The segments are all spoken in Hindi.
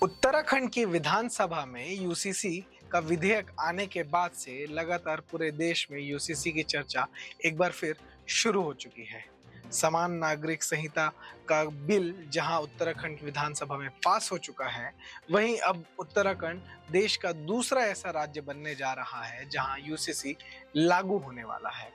उत्तराखंड की विधानसभा में यूसीसी का विधेयक आने के बाद से लगातार पूरे देश में यूसीसी की चर्चा एक बार फिर शुरू हो चुकी है। समान नागरिक संहिता का बिल जहां उत्तराखंड की विधानसभा में पास हो चुका है, वहीं अब उत्तराखंड देश का दूसरा ऐसा राज्य बनने जा रहा है जहां यूसीसी लागू होने वाला है।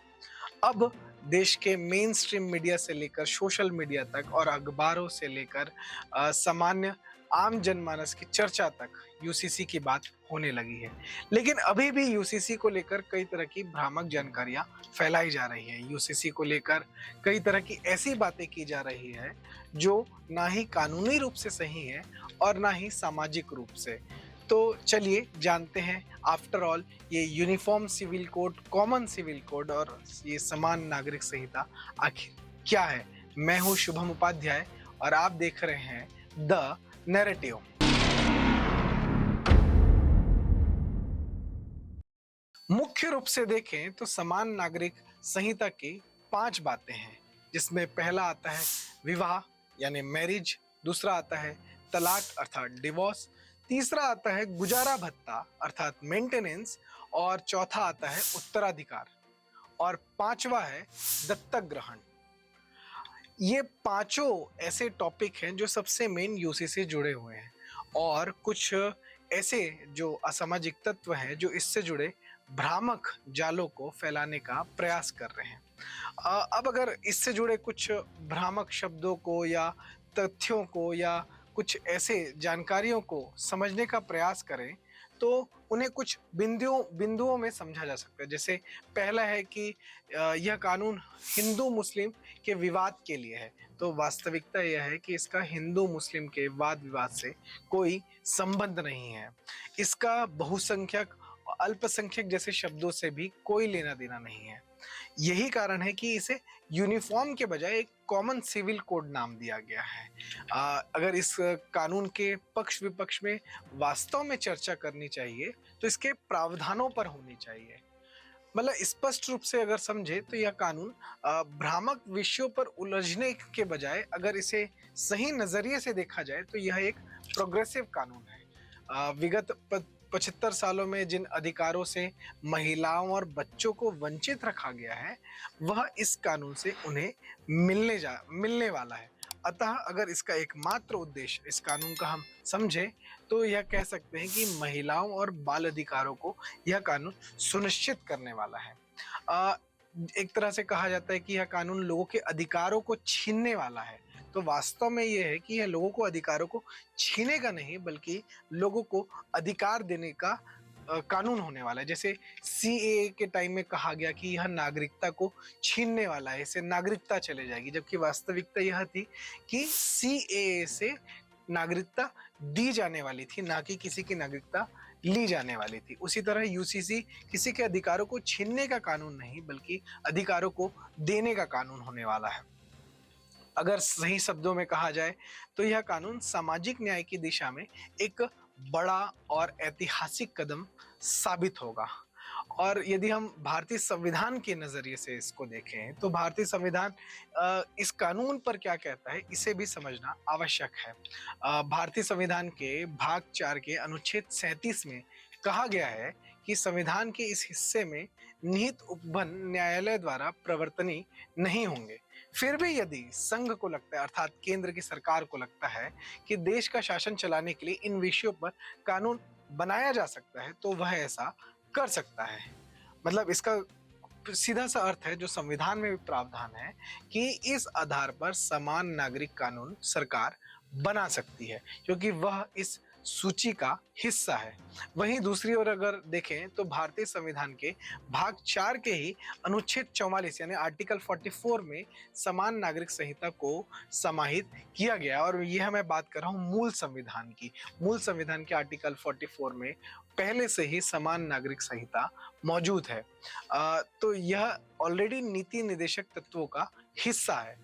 अब देश के मेन स्ट्रीम मीडिया से लेकर सोशल मीडिया तक और अखबारों से लेकर सामान्य आम जनमानस की चर्चा तक यूसीसी की बात होने लगी है। लेकिन अभी भी यूसीसी को लेकर कई तरह की भ्रामक जानकारियां फैलाई जा रही हैं। यूसीसी को लेकर कई तरह की ऐसी बातें की जा रही है जो ना ही कानूनी रूप से सही है और ना ही सामाजिक रूप से। तो चलिए जानते हैं, आफ्टर ऑल ये uniform civil code, common civil code और ये समान नागरिक संहिता आखिर क्या है। मैं हूं शुभम उपाध्याय और आप देख रहे हैं द नैरेटिव। मुख्य रूप से देखें तो समान नागरिक संहिता की 5 बातें हैं, जिसमें पहला आता है विवाह यानी मैरिज, दूसरा आता है तलाक अर्थात डिवोर्स, तीसरा आता है गुजारा भत्ता अर्थात मेंटेनेंस और चौथा आता है उत्तराधिकार और पांचवा है दत्तक ग्रहण। ये पांचों ऐसे टॉपिक हैं जो सबसे मेन यूसी से जुड़े हुए हैं और कुछ ऐसे जो असामाजिक तत्व हैं जो इससे जुड़े भ्रामक जालों को फैलाने का प्रयास कर रहे हैं। अब अगर इससे जुड़े कुछ भ्रामक शब्दों को या तथ्यों को या कुछ ऐसे जानकारियों को समझने का प्रयास करें तो उन्हें कुछ बिंदुओं में समझा जा सकता है। जैसे पहला है कि यह कानून हिंदू मुस्लिम के विवाद के लिए है। तो वास्तविकता यह है कि इसका हिंदू मुस्लिम के वाद विवाद से कोई संबंध नहीं है। इसका बहुसंख्यक अल्पसंख्यक जैसे शब्दों से भी कोई लेना देना नहीं है। यही कारण है कि इसे यूनिफॉर्म के बजाय एक कॉमन सिविल कोड नाम दिया गया है। अगर इस कानून के पक्ष विपक्ष में वास्तव में चर्चा करनी चाहिए तो इसके प्रावधानों पर होनी चाहिए। मतलब स्पष्ट रूप से अगर समझे तो यह कानून भ्रामक विषयों पर उलझने के बजाय अगर इसे सही नजरिए से देखा जाए तो यह एक प्रोग्रेसिव कानून है। विगत 75 सालों में जिन अधिकारों से महिलाओं और बच्चों को वंचित रखा गया है वह इस कानून से उन्हें मिलने वाला है। अतः अगर इसका एकमात्र उद्देश्य इस कानून का हम समझे तो यह कह सकते हैं कि महिलाओं और बाल अधिकारों को यह कानून सुनिश्चित करने वाला है। एक तरह से कहा जाता है कि यह कानून लोगों के अधिकारों को छीनने वाला है। तो वास्तव में यह है कि यह लोगों को अधिकारों को छीनेगा नहीं बल्कि लोगों को अधिकार देने का कानून होने वाला है। जैसे सीएए के टाइम में कहा गया कि यह नागरिकता को छीनने वाला है, इससे नागरिकता चले जाएगी, जबकि वास्तविकता यह थी कि सीएए से नागरिकता दी जाने वाली थी, ना कि किसी की नागरिकता ली जाने वाली थी। उसी तरह यूसीसी किसी के अधिकारों को छीनने का कानून नहीं बल्कि अधिकारों को देने का कानून होने वाला है। अगर सही शब्दों में कहा जाए तो यह कानून सामाजिक न्याय की दिशा में एक बड़ा और ऐतिहासिक कदम साबित होगा। और यदि हम भारतीय संविधान के नजरिए से इसको देखें तो भारतीय संविधान इस कानून पर क्या कहता है इसे भी समझना आवश्यक है। भारतीय संविधान के भाग 4 के अनुच्छेद 37 में कहा गया है कि संविधान के इस हिस्से में निहित उपबंध न्यायालय द्वारा प्रवर्तनीय नहीं होंगे। फिर भी यदि संघ को लगता है अर्थात केंद्र की सरकार को लगता है कि देश का शासन चलाने के लिए इन विषयों पर कानून बनाया जा सकता है तो वह ऐसा कर सकता है। मतलब इसका सीधा सा अर्थ है जो संविधान में भी प्रावधान है कि इस आधार पर समान नागरिक कानून सरकार बना सकती है क्योंकि वह इस सूची का हिस्सा है। वहीं दूसरी ओर अगर देखें तो भारतीय संविधान के भाग 4 के ही अनुच्छेद 44 यानी आर्टिकल 44 में समान नागरिक संहिता को समाहित किया गया। और यह मैं बात कर रहा हूँ मूल संविधान की। मूल संविधान के आर्टिकल 44 में पहले से ही समान नागरिक संहिता मौजूद है। तो यह ऑलरेडी नीति निर्देशक तत्वों का हिस्सा है।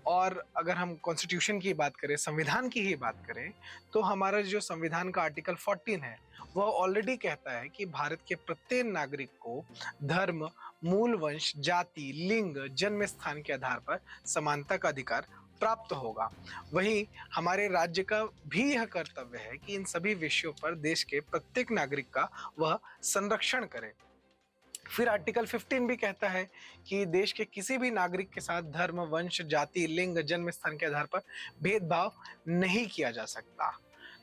और अगर हम कॉन्स्टिट्यूशन की बात करें, संविधान की ही बात करें, तो हमारा जो संविधान का आर्टिकल 14 है वह ऑलरेडी कहता है कि भारत के प्रत्येक नागरिक को धर्म, मूल वंश, जाति, लिंग, जन्म स्थान के आधार पर समानता का अधिकार प्राप्त होगा। वहीं हमारे राज्य का भी यह कर्तव्य है कि इन सभी विषयों पर देश के प्रत्येक नागरिक का वह संरक्षण करे। फिर आर्टिकल 15 भी कहता है कि देश के किसी भी नागरिक के साथ धर्म, वंश, जाति, लिंग, जन्म स्थान के आधार पर भेदभाव नहीं किया जा सकता।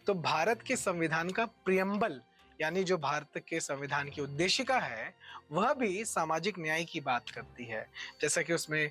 तो भारत के संविधान का प्रियम्बल यानी जो भारत के संविधान की उद्देशिका है वह भी सामाजिक न्याय की बात करती है। जैसा कि उसमें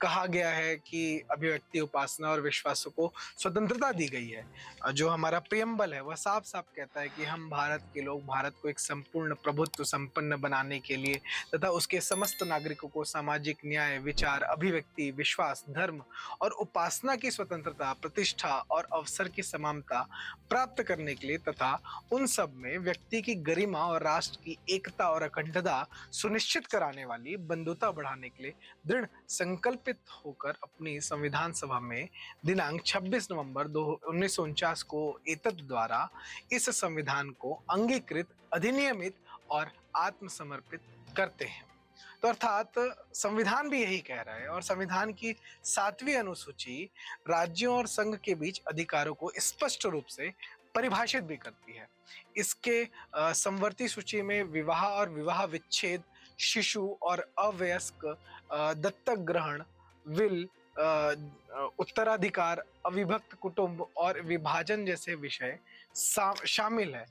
कहा गया है कि अभिव्यक्ति, उपासना और विश्वासों को स्वतंत्रता दी गई है। जो हमारा प्रियम्बल है वह साफ साफ कहता है कि हम भारत के लोग भारत को एक संपूर्ण प्रभुत्व संपन्न बनाने के लिए तथा उसके समस्त नागरिकों को सामाजिक न्याय, विचार, अभिव्यक्ति, विश्वास, धर्म और उपासना की स्वतंत्रता, प्रतिष्ठा और अवसर की समानता प्राप्त करने के लिए तथा उन सब में व्यक्ति की गरिमा और राष्ट्र की एकता और अखंडता सुनिश्चित कराने वाली बंधुता बढ़ाने के लिए दृढ़ संकल्पित होकर अपनी संविधान सभा में दिनांक 26 नवंबर 1949 को एतद द्वारा इस संविधान को अंगीकृत, अधिनियमित और आत्मसमर्पित करते हैं। तो अर्थात संविधान भी यही कह रहा है और संविधान की 7वीं अनुसूची राज्यों और संघ के बीच अधिकारों को स्पष्ट रूप से परिभाषित भी करती है। इसके समवर्ती सूची में विवाह और विवाह विच्छेद, शिशु और अवयस्क, दत्तक ग्रहण, विल, उत्तराधिकार, अविभक्त कुटुंब और विभाजन जैसे विषय शामिल है।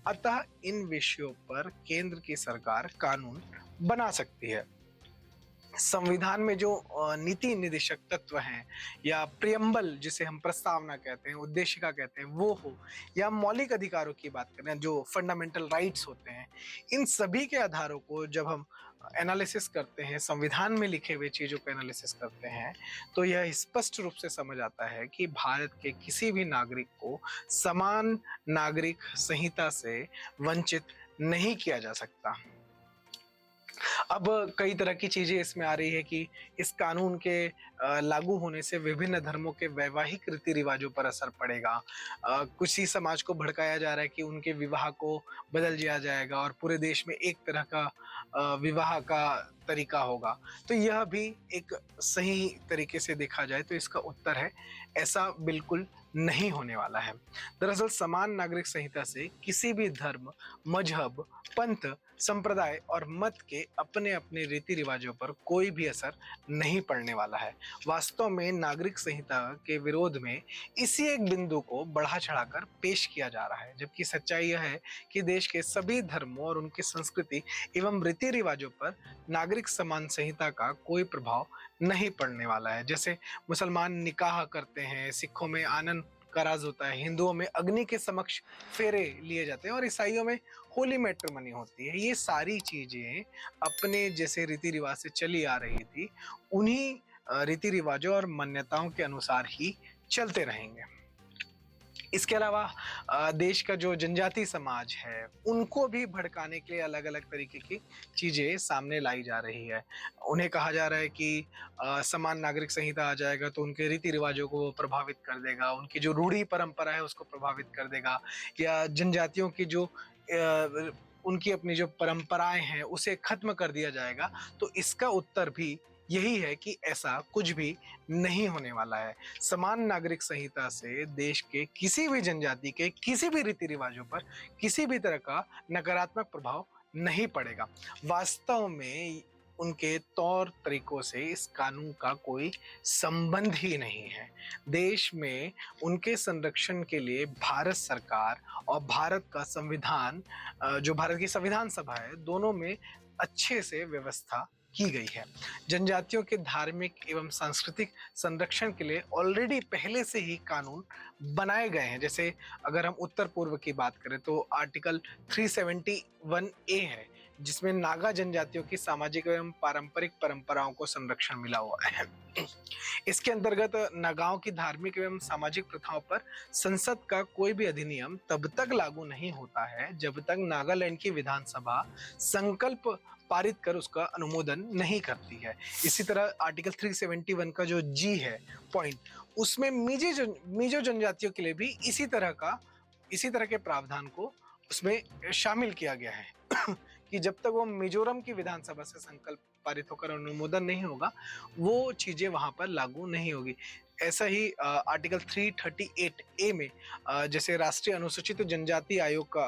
अतः इन विषयों पर केंद्र की सरकार कानून बना सकती है। संविधान में जो नीति निदेशक तत्व हैं या प्रियम्बल जिसे हम प्रस्तावना कहते हैं, उद्देशिका कहते हैं, वो हो या मौलिक अधिकारों की बात करें जो फंडामेंटल राइट्स होते हैं, इन सभी के आधारों को जब हम एनालिसिस करते हैं, संविधान में लिखे हुए चीजों को एनालिसिस करते हैं, तो यह स्पष्ट रूप से समझ आता है कि भारत के किसी भी नागरिक को समान नागरिक संहिता से वंचित नहीं किया जा सकता। अब कई तरह की चीजें इसमें आ रही है कि इस कानून के लागू होने से विभिन्न धर्मों के वैवाहिक रीति रिवाजों पर असर पड़ेगा। कुछ ही समाज को भड़काया जा रहा है कि उनके विवाह को बदल दिया जाएगा और पूरे देश में एक तरह का विवाह का तरीका होगा। तो यह भी एक सही तरीके से देखा जाए तो इसका उत्तर है ऐसा बिल्कुल नहीं होने वाला है। दरअसल समान नागरिक संहिता से किसी भी धर्म, मजहब, पंथ, संप्रदाय और मत के अपने अपने रीति रिवाजों पर कोई भी असर नहीं पड़ने वाला है। वास्तव में नागरिक संहिता के विरोध में इसी एक बिंदु को बढ़ा चढ़ाकर पेश किया जा रहा है, जबकि सच्चाई यह है कि देश के सभी धर्मों और उनकी संस्कृति एवं रीति रिवाजों पर नागरिक समान संहिता का कोई प्रभाव नहीं पड़ने वाला है। जैसे मुसलमान निकाह करते हैं, सिखों में आनंद का राज होता है, हिंदुओं में अग्नि के समक्ष फेरे लिए जाते हैं और ईसाइयों में होली मैट्रिमनी होती है। ये सारी चीजें अपने जैसे रीति रिवाज से चली आ रही थी, उन्हीं रीति रिवाजों और मान्यताओं के अनुसार ही चलते रहेंगे। इसके अलावा देश का जो जनजाति समाज है उनको भी भड़काने के लिए अलग अलग तरीके की चीजें सामने लाई जा रही है। उन्हें कहा जा रहा है कि समान नागरिक संहिता आ जाएगा तो उनके रीति रिवाजों को प्रभावित कर देगा, उनकी जो रूढ़ी परंपरा है उसको प्रभावित कर देगा, या जनजातियों की जो उनकी अपनी जो परंपराएं हैं उसे खत्म कर दिया जाएगा। तो इसका उत्तर भी यही है कि ऐसा कुछ भी नहीं होने वाला है। समान नागरिक संहिता से देश के किसी भी जनजाति के किसी भी रीति रिवाजों पर किसी भी तरह का नकारात्मक प्रभाव नहीं पड़ेगा। वास्तव में उनके तौर तरीकों से इस कानून का कोई संबंध ही नहीं है। देश में उनके संरक्षण के लिए भारत सरकार और भारत का संविधान, जो भारत की संविधान सभा है, दोनों में अच्छे से व्यवस्था की गई है। जनजातियों के धार्मिक एवं सांस्कृतिक संरक्षण के लिए ऑलरेडी पहले से ही कानून बनाए गए हैं। जैसे अगर हम उत्तर पूर्व की बात करें तो आर्टिकल 371A है, जिसमें नागा जनजातियों की सामाजिक एवं पारंपरिक परंपराओं को संरक्षण मिला हुआ है। इसके अंतर्गत नागाओं की धार्मिक एवं सामाजिक प्रथाओं पर संसद का कोई भी अधिनियम तब तक लागू नहीं होता है जब तक नागालैंड की विधानसभा संकल्प पारित कर उसका अनुमोदन नहीं करती है। इसी तरह आर्टिकल 371 का जो जी है पॉइंट, उसमें मिजो जनजातियों के लिए भी इसी तरह के प्रावधान को उसमें शामिल किया गया है कि जब तक वो मिजोरम की विधानसभा से संकल्प पारित होकर अनुमोदन नहीं होगा वो चीजें वहां पर लागू नहीं होगी। ऐसा ही आर्टिकल 338 ए में जैसे राष्ट्रीय अनुसूचित जनजाति आयोग का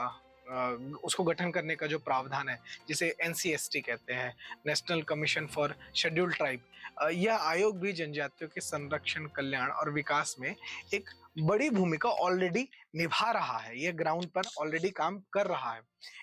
उसको गठन करने का जो प्रावधान है, जिसे एनसीएसटी कहते हैं, national commission for scheduled tribe, यह आयोग भी जनजातियों के संरक्षण, कल्याण और विकास में एक बड़ी भूमिका ऑलरेडी निभा रहा है। यह ग्राउंड पर ऑलरेडी काम कर रहा है।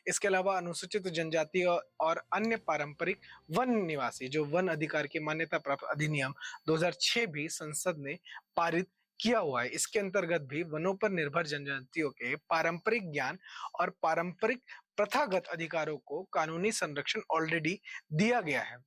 इसके अलावा अनुसूचित जनजाति और अन्य पारंपरिक वन निवासी जो वन अधिकार की मान्यता प्राप्त अधिनियम 2006 भी संसद ने पारित किया हुआ है। इसके अंतर्गत भी वनों पर निर्भर जनजातियों के पारंपरिक ज्ञान और पारंपरिक प्रथागत अधिकारों को कानूनी संरक्षण ऑलरेडी दिया गया है।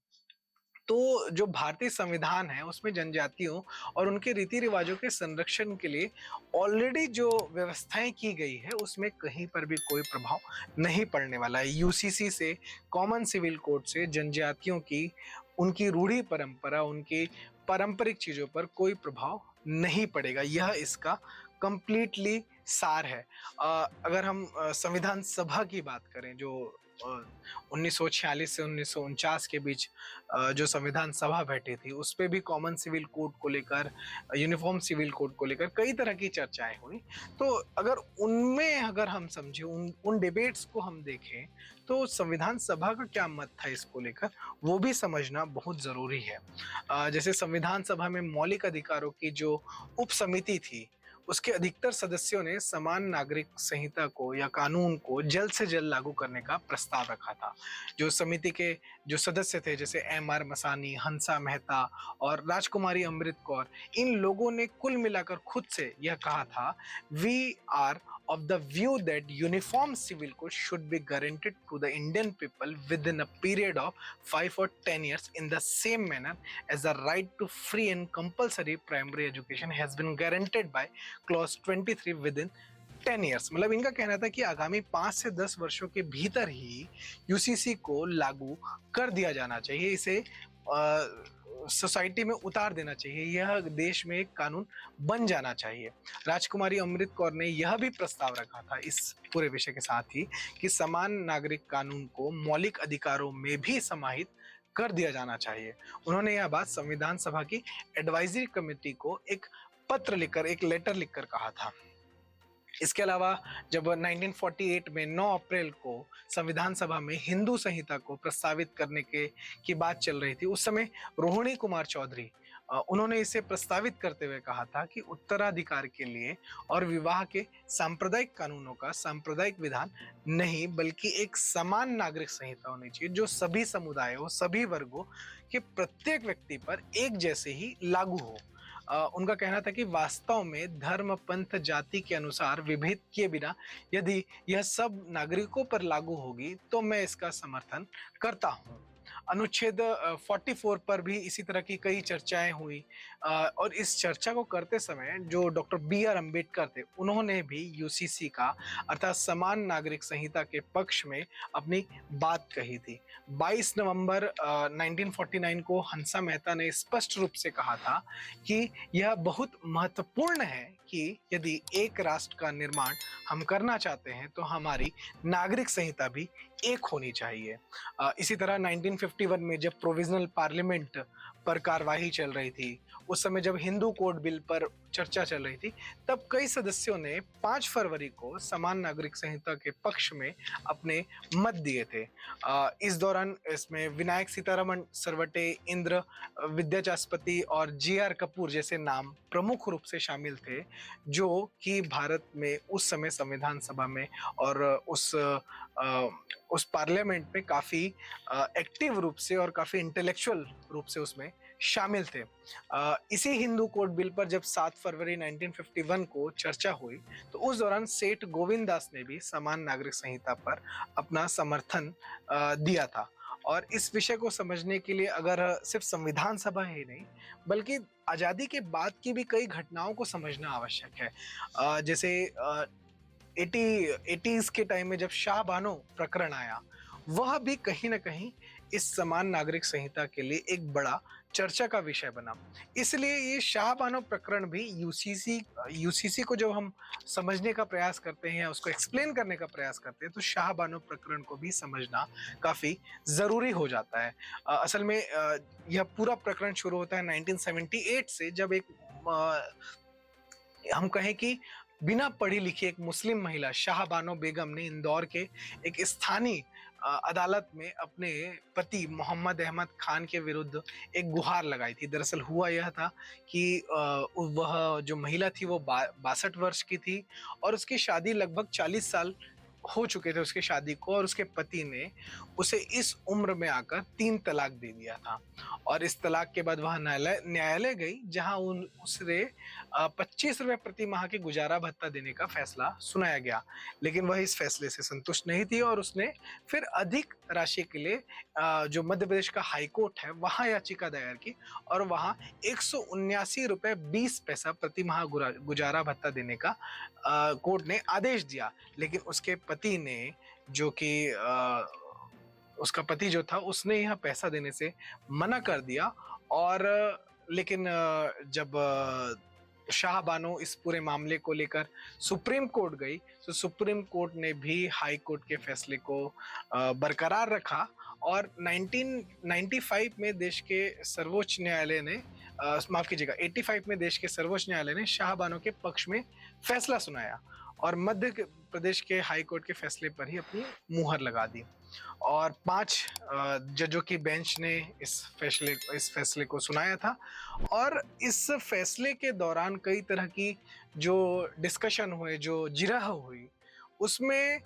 तो जो भारतीय संविधान है उसमें जनजातियों और उनके रीति रिवाजों के संरक्षण के लिए ऑलरेडी जो व्यवस्थाएं की गई है उसमें कहीं पर भी कोई प्रभाव नहीं पड़ने वाला है। यूसीसी से, कॉमन सिविल कोड से जनजातियों की, उनकी रूढ़ी परंपरा, उनकी पारंपरिक चीजों पर कोई प्रभाव नहीं पड़ेगा। यह इसका कंप्लीटली सार है। अगर हम संविधान सभा की बात करें, जो 1946 से 1949 के बीच जो संविधान सभा बैठी थी, उस पे भी कॉमन सिविल कोड को लेकर, यूनिफॉर्म सिविल कोड को लेकर कई तरह की चर्चाएं हुई। तो अगर उनमें अगर हम समझे, उन डिबेट्स को हम देखें, तो संविधान सभा का क्या मत था इसको लेकर, वो भी समझना बहुत जरूरी है। जैसे संविधान सभा में मौलिक अधिकारों की जो उप समिति थी, उसके अधिकतर सदस्यों ने समान नागरिक संहिता को या कानून को जल्द से जल्द लागू करने का प्रस्ताव रखा था। जो समिति के जो सदस्य थे, जैसे एम.आर. मसानी, हंसा मेहता और राजकुमारी अमृत कौर, इन लोगों ने कुल मिलाकर खुद से यह कहा था, we are of the view that uniform civil code should be guaranteed to the Indian people within a period of 5 or 10 years in the same manner as the right to free and compulsory primary education has been guaranteed by clause 23 within 10 years। मतलब इनका कहना था कि आगामी 5 से 10 वर्षों के भीतर ही यूसीसी को लागू कर दिया जाना चाहिए, इसे सोसाइटी में उतार देना चाहिए, यह देश में एक कानून बन जाना चाहिए। राजकुमारी अमृत कौर ने यह भी प्रस्ताव रखा था इस पूरे विषय के साथ ही कि समान नागरिक कानून को मौलिक अधिकारों में भी समाहित कर दिया जाना चाहिए। उन्होंने यह बात संविधान सभा की एडवाइजरी कमेटी को एक पत्र लिखकर, एक लेटर लिखकर कहा था। इसके अलावा जब 1948 में 9 अप्रैल को संविधान सभा में हिंदू संहिता को प्रस्तावित करने की बात चल रही थी, उस समय रोहिणी कुमार चौधरी, उन्होंने इसे प्रस्तावित करते हुए कहा था कि उत्तराधिकार के लिए और विवाह के सांप्रदायिक कानूनों का सांप्रदायिक विधान नहीं, बल्कि एक समान नागरिक संहिता होनी चाहिए जो सभी समुदायों, सभी वर्गों के प्रत्येक व्यक्ति पर एक जैसे ही लागू हो। उनका कहना था कि वास्तव में धर्म, पंथ, जाति के अनुसार विभेद किए बिना यदि यह सब नागरिकों पर लागू होगी तो मैं इसका समर्थन करता हूं। अनुच्छेद 44 पर भी इसी तरह की कई चर्चाएं हुई और इस चर्चा को करते समय जो डॉक्टर बी.आर. अम्बेडकर थे, उन्होंने भी यूसीसी का अर्थात समान नागरिक संहिता के पक्ष में अपनी बात कही थी। 22 नवंबर 1949 को हंसा मेहता ने स्पष्ट रूप से कहा था कि यह बहुत महत्वपूर्ण है कि यदि एक राष्ट्र का निर्माण हम करना चाहते हैं तो हमारी नागरिक संहिता भी एक होनी चाहिए। इसी तरह 1951 में जब प्रोविजनल पार्लियामेंट पर कार्यवाही चल रही थी, उस समय जब हिंदू कोड बिल पर चर्चा चल रही थी, तब कई सदस्यों ने 5 फरवरी को समान नागरिक संहिता के पक्ष में अपने मत दिए थे। इस दौरान इसमें विनायक सीतारमण सरवटे, इंद्र विद्याचास्पति और जी.आर. कपूर जैसे नाम प्रमुख रूप से शामिल थे, जो कि भारत में उस समय संविधान सभा में और उस पार्लियामेंट में काफी एक्टिव रूप से और काफी इंटेलेक्चुअल रूप से उसमें शामिल थे। इसी हिंदू कोड बिल पर जब 7 फरवरी 1951 को चर्चा हुई तो उस दौरान सेठ गोविंद दास ने भी समान नागरिक संहिता पर अपना समर्थन दिया था। और इस विषय को समझने के लिए अगर सिर्फ संविधान सभा ही नहीं बल्कि आजादी के बाद की भी कई घटनाओं को समझना आवश्यक है। जैसे 80s के टाइम में जब शाह बानो प्रकरण आया, वह भी कहीं ना कहीं इस समान नागरिक संहिता के लिए एक बड़ा चर्चा का विषय बना। इसलिए ये शाह बानो प्रकरण भी यूसीसी को जब हम समझने का प्रयास करते हैं या उसको एक्सप्लेन करने का प्रयास करते हैं तो शाह बानो प्रकरण को भी समझना काफी जरूरी हो जाता है। असल में यह पूरा प्रकरण शुरू होता है 1978 से, जब एक हम कहें कि बिना पढ़ी लिखी एक मुस्लिम महिला शाहबानो बेगम ने इंदौर के एक स्थानीय अदालत में अपने पति मोहम्मद अहमद खान के विरुद्ध एक गुहार लगाई थी। दरअसल हुआ यह था कि वह जो महिला थी वो 62 वर्ष की थी और उसकी शादी लगभग 40 साल हो चुके थे उसकी शादी को, और उसके पति ने उसे इस उम्र में आकर 3 तलाक दे दिया था। और इस तलाक के बाद वह न्यायालय गई, जहां उसने 25 रुपए प्रति माह के गुजारा भत्ता देने का फैसला सुनाया गया। लेकिन वह इस फैसले से संतुष्ट नहीं थी और उसने फिर अधिक राशि के लिए जो मध्य प्रदेश का हाई कोर्ट है वहां याचिका दायर की, और वहां 179 रुपए 20 पैसा प्रति माह गुजारा भत्ता देने का कोर्ट ने आदेश दिया। लेकिन उसके पति ने, जो कि उसका पति जो था, उसने यह पैसा देने से मना कर दिया। और लेकिन जब शाहबानो इस पूरे मामले को लेकर सुप्रीम कोर्ट गई, तो सुप्रीम कोर्ट ने भी हाई कोर्ट के फैसले को बरकरार रखा, और 1995 में देश के सर्वोच्च न्यायालय ने माफ कीजिएगा 85 में देश के सर्वोच्च न्यायालय ने शाहबानो के पक्ष में फैसला सुनाया और मध्य प्रदेश के हाई कोर्ट के फैसले पर ही अपनी मुहर लगा दी। और 5 जजों की बेंच ने इस फैसले को सुनाया था। और इस फैसले के दौरान कई तरह की जो डिस्कशन हुए, जो जिरह हुई, उसमें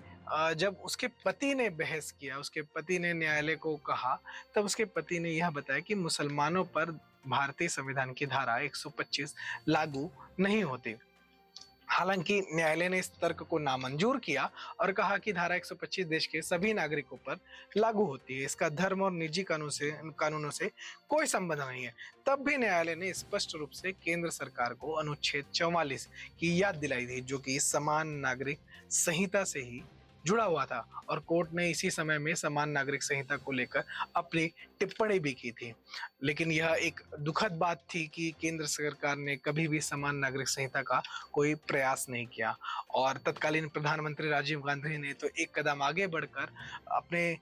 जब उसके पति ने बहस किया, उसके पति ने न्यायालय को कहा, तब उसके पति ने यह बताया कि मुसलमानों पर भारतीय संविधान की धारा 125 लागू नहीं होती। हालांकि न्यायालय ने इस तर्क को नामंजूर किया और कहा कि धारा 125 देश के सभी नागरिकों पर लागू होती है, इसका धर्म और निजी कानूनों से कोई संबंध नहीं है। तब भी न्यायालय ने स्पष्ट रूप से केंद्र सरकार को अनुच्छेद 44 की याद दिलाई थी, जो कि समान नागरिक संहिता से ही जुड़ा हुआ था, और कोर्ट ने इसी समय में समान नागरिक संहिता को लेकर अपनी टिप्पणी भी की थी। लेकिन यह एक दुखद बात थी कि केंद्र सरकार ने कभी भी समान नागरिक संहिता का कोई प्रयास नहीं किया, और तत्कालीन प्रधानमंत्री राजीव गांधी ने तो एक कदम आगे बढ़कर अपने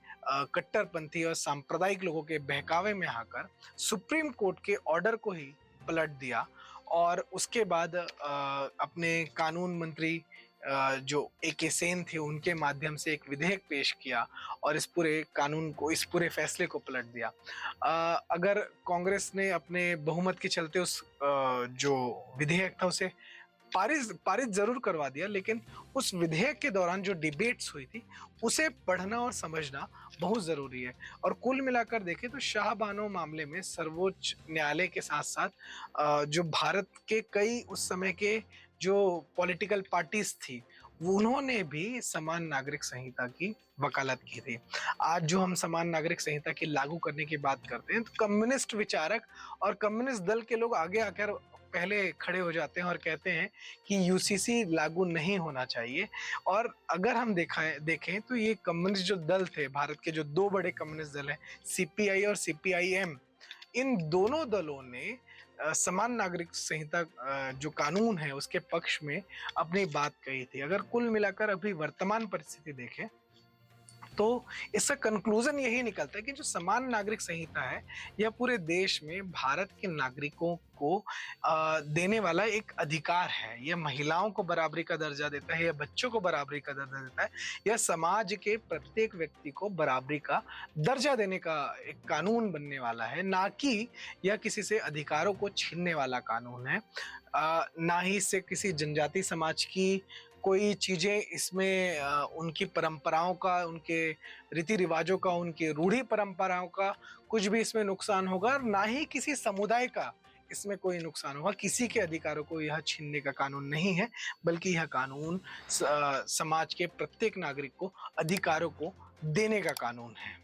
कट्टरपंथी और सांप्रदायिक लोगों के बहकावे में आकर सुप्रीम कोर्ट के ऑर्डर को ही पलट दिया, और उसके बाद अपने कानून मंत्री जो AK सेन थे, उनके माध्यम से एक विधेयक पेश किया और इस पूरे कानून को, इस पूरे फैसले को पलट दिया। अगर कांग्रेस ने अपने बहुमत के चलते उस जो विधेयक था उसे पारित जरूर करवा दिया, लेकिन उस विधेयक के दौरान जो डिबेट्स हुई थी उसे पढ़ना और समझना बहुत जरूरी है। और कुल मिलाकर देखें तो शाहबानो मामले में सर्वोच्च न्यायालय के साथ साथ जो भारत के कई उस समय के जो पॉलिटिकल पार्टीज थी, उन्होंने भी समान नागरिक संहिता की वकालत की थी। आज जो हम समान नागरिक संहिता की लागू करने की बात करते हैं, तो कम्युनिस्ट विचारक और कम्युनिस्ट दल के लोग आगे आकर पहले खड़े हो जाते हैं और कहते हैं कि UCC लागू नहीं होना चाहिए। और अगर हम देखें तो ये कम्युनिस्ट जो दल थे, भारत के जो 2 बड़े कम्युनिस्ट दल हैं, CPI और CPIM, इन दोनों दलों ने समान नागरिक संहिता जो कानून है उसके पक्ष में अपनी बात कही थी। अगर कुल मिलाकर अभी वर्तमान परिस्थिति देखें तो इसका कंक्लूजन यही निकलता है कि जो समान नागरिक संहिता है, यह पूरे देश में भारत के नागरिकों को देने वाला एक अधिकार है। यह महिलाओं को बराबरी का दर्जा देता है, यह बच्चों को बराबरी का दर्जा देता है, यह समाज के प्रत्येक व्यक्ति को बराबरी का दर्जा देने का एक कानून बनने वाला है, ना कि यह किसी से अधिकारों को छीनने वाला कानून है। ना ही इससे किसी जनजाति समाज की कोई चीजें इसमें उनकी परंपराओं का, उनके रीति रिवाजों का, उनकी रूढ़ी परंपराओं का कुछ भी इसमें नुकसान होगा, ना ही किसी समुदाय का इसमें कोई नुकसान होगा। किसी के अधिकारों को यह छीनने का कानून नहीं है, बल्कि यह कानून समाज के प्रत्येक नागरिक को अधिकारों को देने का कानून है।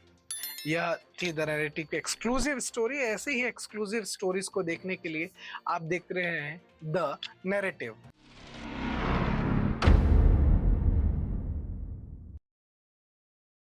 यह थी द नैरेटिव की एक्सक्लूसिव स्टोरी। ऐसे ही एक्सक्लूसिव स्टोरीज को देखने के लिए आप देखते रहे हैं द नैरेटिव।